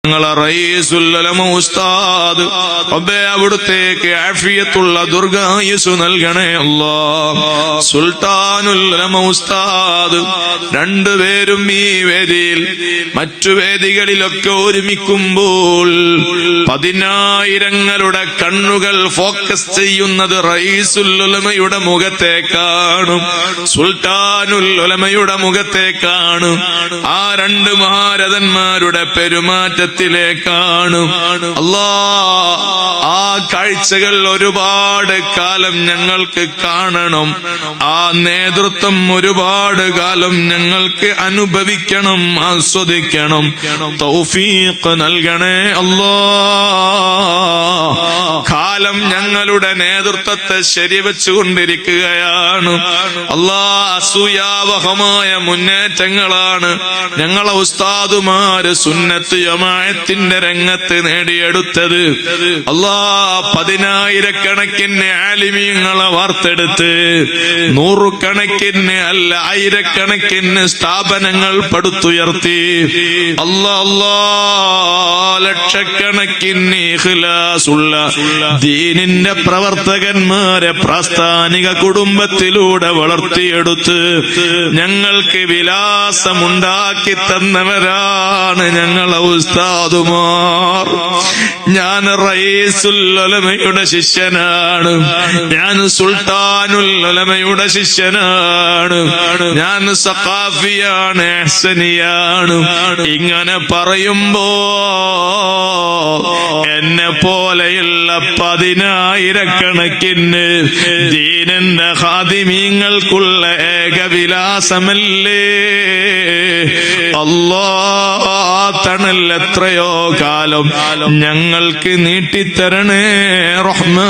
ഞങ്ങളെ റയീസുൽ ഉലമ ഉസ്താദ് റബ്ബേ അവിടുത്തേക്ക് ആഫിയത്തുള്ള ദീർഘായുസ്സ് നൽകണേ അല്ലാഹ്. സുൽത്താനുൽ ഉലമ ഉസ്താദ് രണ്ടുപേരും ഈ വേദിയിൽ മറ്റു വേദികളിലൊക്കെ ഒരുമിക്കുമ്പോൾ 10,000ങ്ങളുടെ കണ്ണുകൾ ഫോക്കസ് ചെയ്യുന്നത് റയീസുൽ ഉലമയുടെ മുഖത്തേക്കാണ്, സുൽത്താനുൽ ഉലമയുടെ മുഖത്തേക്കാണ്, ആ രണ്ട് മഹാരഥന്മാരുടെ പെരുമാറ്റത്തിലേക്കാണ്. അല്ലാഹ്, ആ കാഴ്ചകൾ ഒരുപാട് കാലം ഞങ്ങൾക്ക് കാണണം, ആ നേതൃത്വം ഒരുപാട് കാലം ഞങ്ങൾക്ക് അനുഭവിക്കണം, ആസ്വദിക്കണം. തൗഫീഖ് നൽകണേ അല്ലാഹ്. കാലം ഞങ്ങളുടെ നേതൃത്വത്തെ ശരിവെച്ചുകൊണ്ടിരിക്കുകയാണ് അല്ലാഹ്. അസൂയാവഹമായ മുന്നേറ്റങ്ങളാണ് ഞങ്ങളെ ഉസ്താദുമാര് സുന്നത്ത് ജമാഅത്തിന്റെ രംഗത്ത് നേടിയെടുത്തത്. അല്ലാഹ്, 10,000കണക്കിന് ആലിമീങ്ങളെ വാർത്തെടുത്ത് നൂറുകണക്കിന് അല്ല ആയിരക്കണക്കിന് സ്ഥാപനങ്ങൾ പടുത്തുയർത്തി. അല്ലാഹ്, ലക്ഷക്കണക്കിന് ഇഖ്ലാസുള്ള ദീനിന്റെ പ്രവർത്തകന്മാരെ പ്രാസ്ഥാനിക കുടുംബത്തിലൂടെ വളർത്തിയെടുത്ത് ഞങ്ങൾക്ക് വിലാസമുണ്ടാക്കി തന്നവരാണ് ഞങ്ങളെ ഉസ്താദുമാർ. ഞാൻ റയീസുൽ ഉലമയുടെ ശിഷ്യനാണ്, ഞാൻ സുൽത്താനുൽ ഉലമയുടെ ശിഷ്യനാണ്, ഞാൻ സഖാഫിയാണ്, ഇഹ്സാനിയാണ്. ഇങ്ങനെ പറയുമ്പോ എന്നെ പോലെയുള്ള 10,000കണക്കിന് ദീനന്റെ ഖാദിമീങ്ങൾക്കുള്ള ഏകവിലാസമല്ലേ അല്ലാഹ്. തണൽ എത്രയോ കാലം ഞങ്ങൾക്ക് നീട്ടിത്തരണേ റഹ്മാൻ.